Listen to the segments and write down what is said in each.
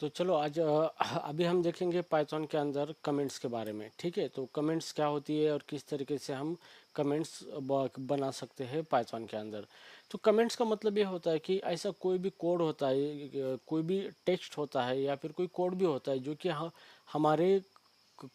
तो चलो आज अभी हम देखेंगे पाइथन के अंदर कमेंट्स के बारे में। ठीक है, तो कमेंट्स क्या होती है और किस तरीके से हम कमेंट्स बना सकते हैं पाइथन के अंदर। तो कमेंट्स का मतलब ये होता है कि ऐसा कोई भी कोड होता है, कोई भी टेक्स्ट होता है या फिर कोई कोड भी होता है जो कि हमारे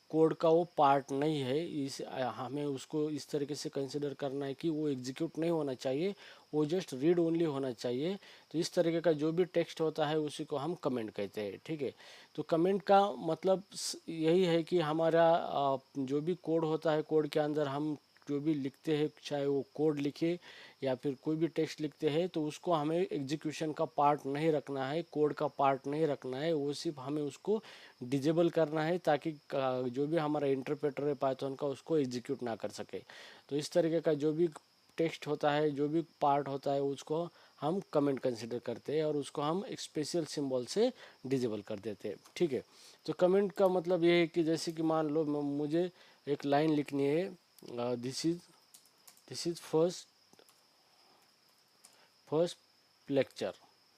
कोड का वो पार्ट नहीं है। हमें उसको इस तरीके से कंसिडर करना है कि वो एग्जीक्यूट नहीं होना चाहिए, वो जस्ट रीड ओनली होना चाहिए। तो इस तरीके का जो भी टेक्स्ट होता है उसी को हम कमेंट कहते हैं। ठीक है, तो कमेंट का मतलब यही है कि हमारा जो भी कोड होता है, कोड के अंदर हम जो भी लिखते हैं, चाहे वो कोड लिखे या फिर कोई भी टेक्स्ट लिखते हैं, तो उसको हमें एग्जीक्यूशन का पार्ट नहीं रखना है, कोड का पार्ट नहीं रखना है। वो सिर्फ हमें उसको डिजेबल करना है ताकि जो भी हमारा इंटरप्रेटर है पाइथन का उसको एग्जीक्यूट ना कर सके। तो इस तरीके का जो भी टेक्स्ट होता है, जो भी पार्ट होता है, उसको हम कमेंट कंसिडर करते हैं और उसको हम एक स्पेशल सिंबल से डिजेबल कर देते हैं। ठीक है, तो कमेंट का मतलब ये है कि जैसे कि मान लो मुझे एक लाइन लिखनी है, दिस इज फर्स्ट लेक्चर।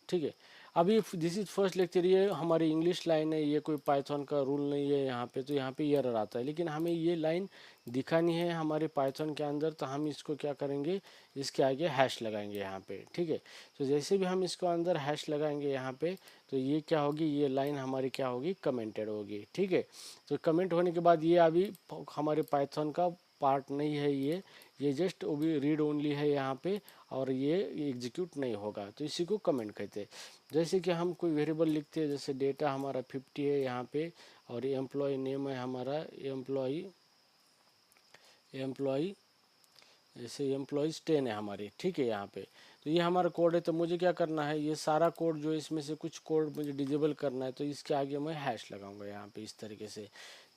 ठीक है, अभी दिस इज फर्स्ट लेक्चर ये हमारी इंग्लिश लाइन है, ये कोई पाइथन का रूल नहीं है यहाँ पे। तो यहाँ पे एरर आता है, लेकिन हमें ये लाइन दिखानी है हमारे पाइथन के अंदर। तो हम इसको क्या करेंगे, इसके आगे हैश लगाएंगे यहाँ पे। ठीक है, तो जैसे भी हम इसको अंदर हैश लगाएंगे यहाँ पे, तो ये क्या होगी, ये लाइन हमारी क्या होगी, कमेंटेड होगी। ठीक है, तो कमेंट होने के बाद ये अभी हमारे पाइथन का पार्ट नहीं है, ये जस्ट वो भी रीड ओनली है यहाँ पे, और ये एग्जीक्यूट नहीं होगा। तो इसी को कमेंट कहते हैं। जैसे कि हम कोई वेरिएबल लिखते हैं, जैसे डेटा हमारा 50 है यहाँ पे, और एम्प्लॉय नेम है हमारा एम्प्लॉय जैसे एम्प्लॉयज़ 10 है हमारी। ठीक है, यहाँ पे तो ये हमारा कोड है। तो मुझे क्या करना है, ये सारा कोड जो इसमें से कुछ कोड मुझे डिजेबल करना है, तो इसके आगे मैं हैश लगाऊंगा यहाँ पे इस तरीके से।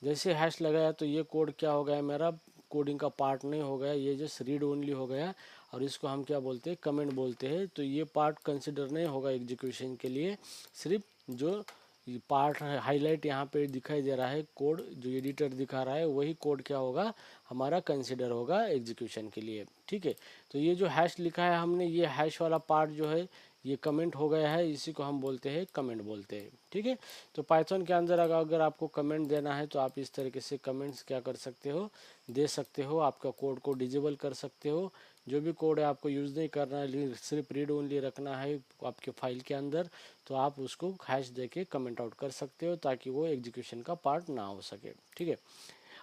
जैसे हैश लगाया तो ये कोड क्या हो गया, मेरा कोडिंग का पार्ट नहीं हो गया, ये जस्ट रीड ओनली हो गया। और इसको हम क्या बोलते हैं, कमेंट बोलते हैं। तो ये पार्ट कंसिडर नहीं होगा एग्जीक्यूशन के लिए। सिर्फ जो ये पार्ट हाईलाइट यहाँ पे दिखाई दे रहा है, कोड जो एडिटर दिखा रहा है, वही कोड क्या होगा, हमारा कंसिडर होगा एग्जीक्यूशन के लिए। ठीक है, तो ये जो हैश लिखा है हमने, ये हैश वाला पार्ट जो है ये कमेंट हो गया है, इसी को हम बोलते हैं कमेंट बोलते हैं। ठीक है, तो पाइथन के अंदर अगर आपको कमेंट देना है तो आप इस तरीके से कमेंट्स क्या कर सकते हो, दे सकते हो। आपका कोड को डिजेबल कर सकते हो। जो भी कोड है आपको यूज़ नहीं करना है, सिर्फ रीड ओनली रखना है आपके फाइल के अंदर, तो आप उसको हैश दे के कमेंट आउट कर सकते हो ताकि वो एग्जीक्यूशन का पार्ट ना हो सके। ठीक है,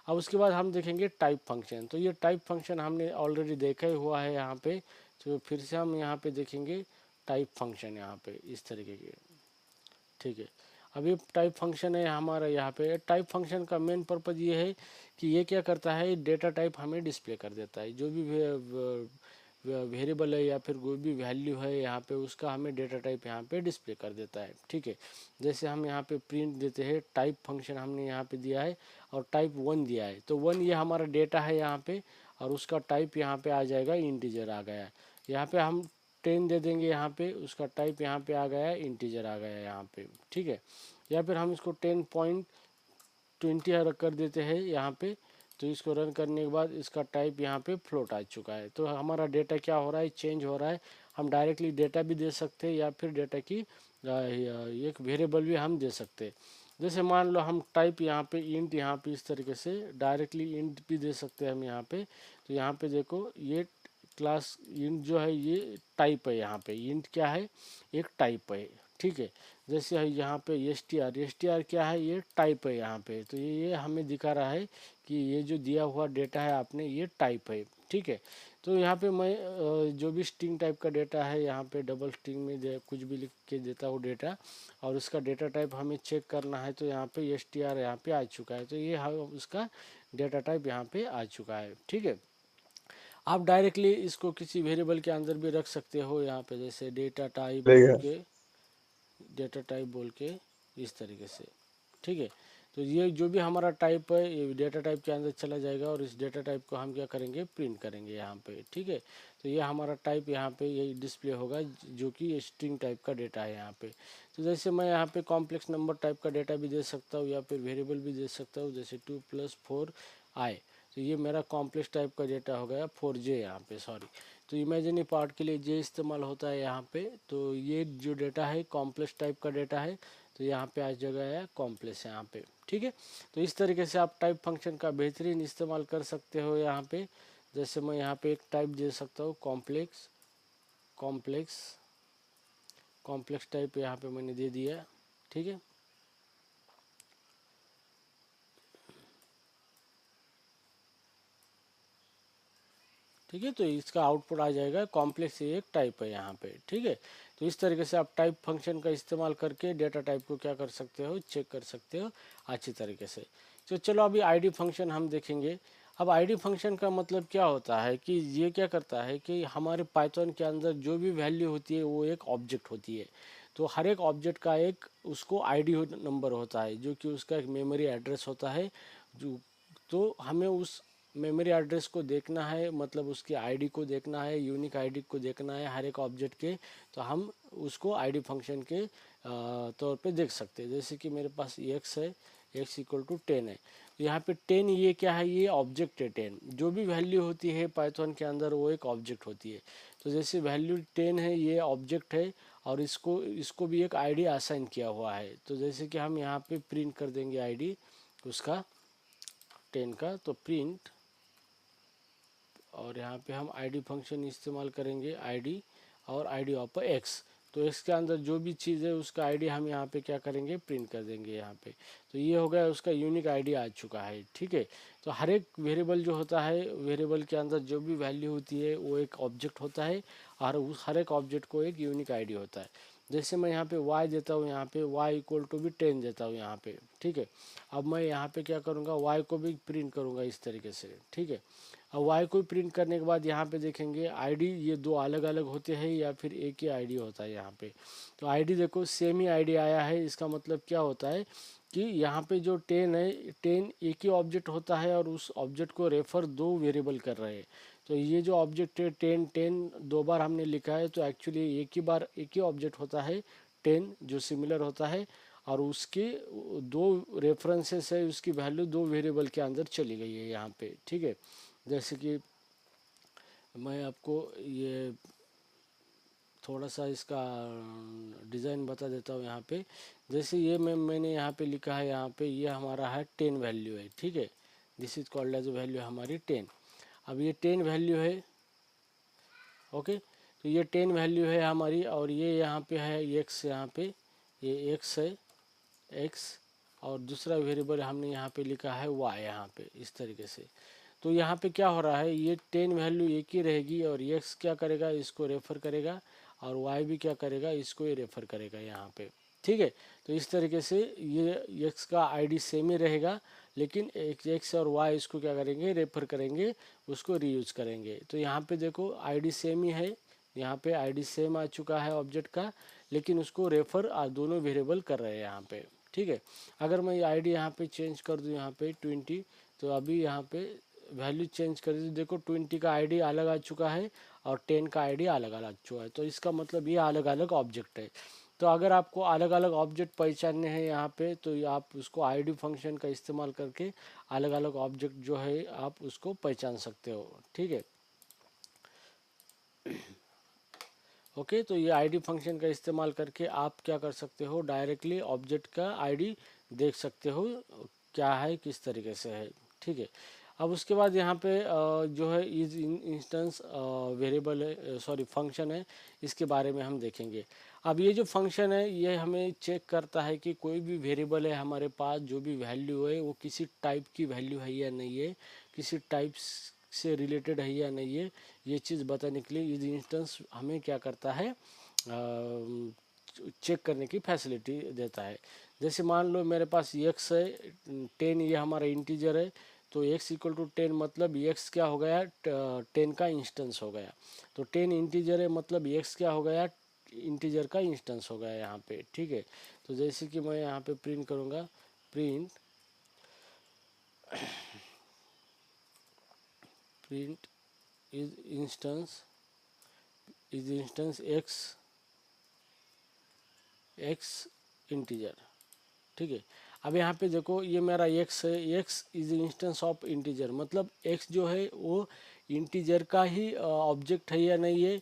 अब उसके बाद हम देखेंगे टाइप फंक्शन। तो ये टाइप फंक्शन हमने ऑलरेडी देखा ही हुआ है यहाँ पे। तो फिर से हम यहाँ पे देखेंगे टाइप फंक्शन यहाँ पे इस तरीके के। ठीक है, अभी टाइप फंक्शन है हमारा यहाँ पे। टाइप फंक्शन का मेन पर्पज़ ये है कि ये क्या करता है, डेटा टाइप हमें डिस्प्ले कर देता है। जो भी वेरिएबल है या फिर कोई भी वैल्यू है यहाँ पे, उसका हमें डेटा टाइप यहाँ पे डिस्प्ले कर देता है। ठीक है, जैसे हम यहाँ पे प्रिंट देते हैं, टाइप फंक्शन हमने यहाँ पे दिया है और टाइप 1 दिया है। तो 1 ये हमारा डेटा है यहाँ पे, और उसका टाइप यहाँ पे आ जाएगा इंटीजर आ गया है। यहाँ पे हम 10 दे देंगे यहाँ पे, उसका टाइप यहाँ पे आ गया है इंटीजर आ गया है यहाँ पे। ठीक है, या फिर हम इसको 10.20 कर देते हैं यहाँ पे। तो इसको रन करने के बाद इसका टाइप यहाँ पे फ्लोट आ चुका है। तो हमारा डेटा क्या हो रहा है, चेंज हो रहा है। हम डायरेक्टली डेटा भी दे सकते हैं या फिर डेटा की एक वेरिएबल भी हम दे सकते हैं। जैसे मान लो हम टाइप यहाँ पे इंट, यहाँ पे इस तरीके से डायरेक्टली इंट भी दे सकते हैं हम यहाँ पे। तो यहाँ पे देखो ये क्लास इंट जो है ये टाइप है, यहाँ पे इंट क्या है, एक टाइप है। ठीक है, जैसे है यहाँ पे एस टी आर क्या है, ये टाइप है यहाँ पे। तो ये हमें दिखा रहा है कि ये जो दिया हुआ डेटा है आपने, ये टाइप है। ठीक है, तो यहाँ पे मैं जो भी स्ट्रिंग टाइप का डेटा है यहाँ पे डबल स्ट्रिंग में कुछ भी लिख के देता हूँ डेटा, और उसका डेटा टाइप हमें चेक करना है। तो यहाँ पे एस टी आर यहाँ पे आ चुका है। तो ये उसका डेटा टाइप यहाँ पे आ चुका है। ठीक है, आप डायरेक्टली इसको किसी वेरिएबल के अंदर भी रख सकते हो यहाँ पे, जैसे चलेगा। डेटा टाइप बोल के इस तरीके से। ठीक है, तो ये जो भी हमारा टाइप है ये डेटा टाइप के अंदर चला जाएगा, और इस डेटा टाइप को हम क्या करेंगे, प्रिंट करेंगे यहाँ पे। ठीक है, तो ये हमारा टाइप यहाँ पे ये डिस्प्ले होगा, जो कि स्ट्रिंग टाइप का डेटा है यहाँ पे। तो जैसे मैं यहाँ पे कॉम्प्लेक्स नंबर टाइप का डेटा भी दे सकता हूँ या फिर वेरिएबल भी दे सकता हूँ, जैसे 2+4i। तो ये मेरा कॉम्प्लेक्स टाइप का डेटा हो गया, 4j यहाँ पे, सॉरी। तो इमेजिनरी पार्ट के लिए जे इस्तेमाल होता है यहाँ पे। तो ये जो डेटा है कॉम्प्लेक्स टाइप का डेटा है, तो यहाँ पे आ जगह है कॉम्प्लेक्स यहाँ पे, ठीक है। तो इस तरीके से आप टाइप फंक्शन का बेहतरीन इस्तेमाल कर सकते हो यहाँ पे। जैसे मैं यहाँ पे एक टाइप दे सकता हूँ कॉम्प्लेक्स, कॉम्प्लेक्स कॉम्प्लेक्स टाइप यहाँ पे मैंने दे दिया, ठीक है। ठीक है, तो इसका आउटपुट आ जाएगा कॉम्प्लेक्स, ये एक टाइप है यहाँ पे, ठीक है। तो इस तरीके से आप टाइप फंक्शन का इस्तेमाल करके डेटा टाइप को क्या कर सकते हो, चेक कर सकते हो अच्छी तरीके से। तो चलो अभी आईडी फंक्शन हम देखेंगे। अब आईडी फंक्शन का मतलब क्या होता है कि ये क्या करता है कि हमारे पाइथन के अंदर जो भी वैल्यू होती है वो एक ऑब्जेक्ट होती है। तो हर एक ऑब्जेक्ट का एक उसको आईडी नंबर होता है, जो कि उसका एक मेमोरी एड्रेस होता है। जो तो हमें उस मेमोरी एड्रेस को देखना है, मतलब उसकी आईडी को देखना है, यूनिक आईडी को देखना है हर एक ऑब्जेक्ट के। तो हम उसको आईडी फंक्शन के तौर पे देख सकते हैं। जैसे कि मेरे पास एक्स है, एक्स इक्वल टू 10 है। तो यहाँ पे 10 ये क्या है, ये ऑब्जेक्ट है। 10 जो भी वैल्यू होती है पाइथन के अंदर वो एक ऑब्जेक्ट होती है। तो जैसे वैल्यू 10 है, ये ऑब्जेक्ट है और इसको इसको भी एक आईडी असाइन किया हुआ है। तो जैसे कि हम यहाँ पे प्रिंट कर देंगे आईडी उसका 10 का, तो प्रिंट, और यहाँ पे हम आईडी फंक्शन इस्तेमाल करेंगे आईडी और आईडी ऑफ एक्स। तो एक्स के अंदर जो भी चीज़ है उसका आईडी हम यहाँ पे क्या करेंगे, प्रिंट कर देंगे यहाँ पे। तो ये हो गया, उसका यूनिक आईडी आ चुका है, ठीक है। तो हर एक वेरिएबल जो होता है, वेरिएबल के अंदर जो भी वैल्यू होती है वो एक ऑब्जेक्ट होता है और उस हर एक ऑब्जेक्ट को एक यूनिक आईडी होता है। जैसे मैं यहाँ पे y देता हूँ, यहाँ पे y इक्वल टू भी 10 देता हूँ यहाँ पे, ठीक है। अब मैं यहाँ पे क्या करूँगा, y को भी प्रिंट करूँगा इस तरीके से, ठीक है। अब y को प्रिंट करने के बाद यहाँ पे देखेंगे आईडी ये दो अलग अलग होते हैं या फिर एक ही आईडी होता है यहाँ पे। तो आईडी देखो सेम ही आईडी आया है, इसका मतलब क्या होता है कि यहाँ पे जो 10 है, 10 एक ही ऑब्जेक्ट होता है और उस ऑब्जेक्ट को रेफर दो वेरिएबल कर रहे हैं। तो ये जो ऑब्जेक्ट है 10 10 दो बार हमने लिखा है, तो एक्चुअली एक ही बार एक ही ऑब्जेक्ट होता है 10 जो सिमिलर होता है, और उसके दो रेफरेंसेस है, उसकी वैल्यू दो वेरिएबल के अंदर चली गई है यहाँ पे, ठीक है। जैसे कि मैं आपको ये थोड़ा सा इसका डिज़ाइन बता देता हूँ यहाँ पे। जैसे ये मैंने यहाँ पे लिखा है, यहाँ पे ये हमारा है 10 वैल्यू है, ठीक है। This is called edge value हमारी 10। अब ये 10 वैल्यू है, ओके। तो ये 10 वैल्यू है हमारी, और ये यहाँ पे है एक्स, यहाँ पे ये एक्स है, एक्स, और दूसरा वेरिएबल हमने यहाँ पे लिखा है वाई यहाँ पे इस तरीके से। तो यहाँ पे क्या हो रहा है, ये 10 वैल्यू एक ही रहेगी और एक्स क्या करेगा, इसको रेफ़र करेगा, और वाई भी क्या करेगा, इसको ही रेफ़र करेगा यहाँ पे, ठीक है। तो इस तरीके से ये एक्स का आईडी सेम ही रहेगा, लेकिन एक्स और वाई इसको क्या करेंगे, रेफ़र करेंगे, उसको रीयूज करेंगे। तो यहाँ पे देखो आईडी सेम ही है, यहाँ पे आईडी सेम आ चुका है ऑब्जेक्ट का, लेकिन उसको रेफ़र दोनों वेरिएबल कर रहे हैं यहाँ पे, ठीक है। अगर मैं आईडी यहाँ पे चेंज कर दूँ यहाँ पे 20, तो अभी यहाँ पे वैल्यू चेंज कर दी, देखो 20 का आईडी अलग आ चुका है और 10 का आईडी अलग अलग आ चुका है। तो इसका मतलब ये अलग अलग ऑब्जेक्ट है। तो अगर आपको अलग अलग ऑब्जेक्ट पहचानने हैं यहाँ पे, तो आप उसको आईडी फंक्शन का इस्तेमाल करके अलग अलग ऑब्जेक्ट जो है आप उसको पहचान सकते हो, ठीक है। ओके, तो ये आईडी फंक्शन का इस्तेमाल करके आप क्या कर सकते हो, डायरेक्टली ऑब्जेक्ट का आईडी देख सकते हो क्या है, किस तरीके से है, ठीक है। अब उसके बाद यहाँ पे जो है इज इंस्टेंस वेरिएबल है, सॉरी फंक्शन है, इसके बारे में हम देखेंगे। अब ये जो फंक्शन है ये हमें चेक करता है कि कोई भी वेरिएबल है हमारे पास, जो भी वैल्यू है वो किसी टाइप की वैल्यू है या नहीं है, किसी टाइप से रिलेटेड है या नहीं है, ये चीज़ बताने के लिए इज इंस्टेंस हमें क्या करता है, चेक करने की फैसिलिटी देता है। जैसे मान लो मेरे पास एक्स है 10, ये हमारा इंटीजर है, तो एक्स इक्वल टू 10 मतलब एक्स क्या हो गया, 10 का इंस्टेंस हो गया। तो 10 इंटीजर है मतलब एक्स क्या हो गया, इंटीजर का इंस्टेंस हो गया यहाँ पे, ठीक है। तो जैसे कि मैं यहाँ पे प्रिंट करूँगा, print print is instance x integer, ठीक है। अब यहाँ पे देखो ये मेरा एक्स है, x is instance of integer, मतलब एक्स जो है वो इंटीजर का ही ऑब्जेक्ट है या नहीं है।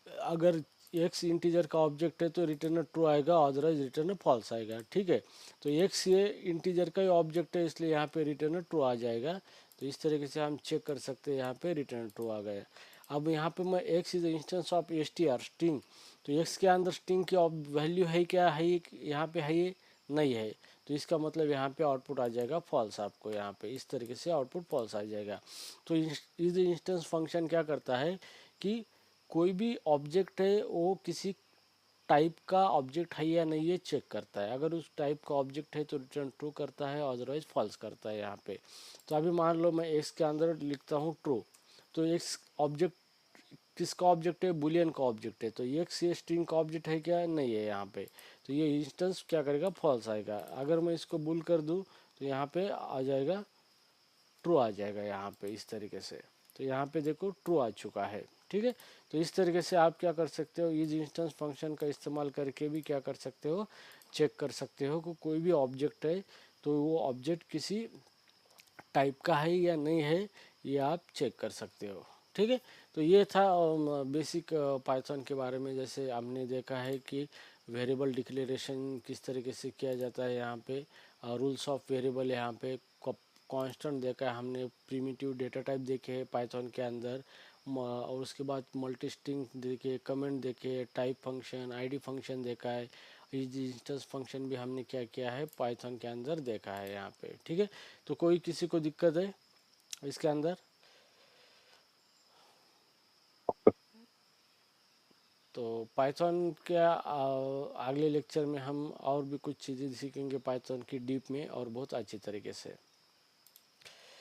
अगर एक्स इंटीजर का ऑब्जेक्ट है तो रिटर्न ट्रू आएगा, अदरवाइज रिटर्न फॉल्स आएगा। ठीक है, तो एक्स ये इंटीजर का ही ऑब्जेक्ट है, इसलिए यहाँ पे रिटर्न ट्रू आ जाएगा। तो इस तरीके से हम चेक कर सकते हैं, यहाँ पे रिटर्न ट्रू आ गया। अब यहाँ पे मैं x is instance of str string, तो एक्स के अंदर स्ट्रिंग की वैल्यू है क्या, है यहाँ पे है, ये नहीं है, तो इसका मतलब यहाँ पे आउटपुट आ जाएगा फॉल्स। आपको यहाँ पे इस तरीके से आउटपुट फॉल्स आ जाएगा। तो इस इंस्टेंस फंक्शन क्या करता है कि कोई भी ऑब्जेक्ट है वो किसी टाइप का ऑब्जेक्ट है या नहीं ये चेक करता है। अगर उस टाइप का ऑब्जेक्ट है तो रिटर्न ट्रू करता है, अदरवाइज फॉल्स करता है यहाँ पे। तो अभी मान लो मैं एक्स के अंदर लिखता हूँ ट्रू, तो एक्स ऑब्जेक्ट किसका ऑब्जेक्ट है, बुलियन का ऑब्जेक्ट है, तो एक्स ये स्ट्रिंग का ऑब्जेक्ट है क्या, नहीं है यहाँ पे, तो ये इंस्टेंस क्या करेगा, फॉल्स आएगा। अगर मैं इसको बुल कर दूँ तो यहाँ पे आ जाएगा ट्रू आ जाएगा यहाँ पे इस तरीके से। तो यहाँ पे देखो ट्रू आ चुका है। ठीक है, तो इस तरीके से आप क्या कर सकते हो, इस इंस्टेंस फंक्शन का इस्तेमाल करके भी क्या कर सकते हो, चेक कर सकते हो कि कोई भी ऑब्जेक्ट है तो वो ऑब्जेक्ट किसी टाइप का है या नहीं है, ये आप चेक कर सकते हो। ठीक है, तो ये था बेसिक पाइथन के बारे में। जैसे हमने देखा है कि वेरिएबल डिक्लेरेशन किस तरीके से किया जाता है, यहाँ पे रूल्स ऑफ वेरिएबल, यहाँ पे कांस्टेंट देखा है हमने, प्रिमिटिव डेटा टाइप देखे हैं पाइथन के अंदर, और उसके बाद मल्टी स्ट्रिंग देखे, कमेंट देखे, टाइप फंक्शन, आईडी फंक्शन देखा है, इंस्टेंस फंक्शन भी हमने क्या किया है पाइथन के अंदर देखा है यहाँ पे। ठीक है, तो कोई किसी को दिक्कत है इसके अंदर? तो पाइथन क्या अगले लेक्चर में हम और भी कुछ चीज़ें सीखेंगे पाइथन की डीप में और बहुत अच्छी तरीके से।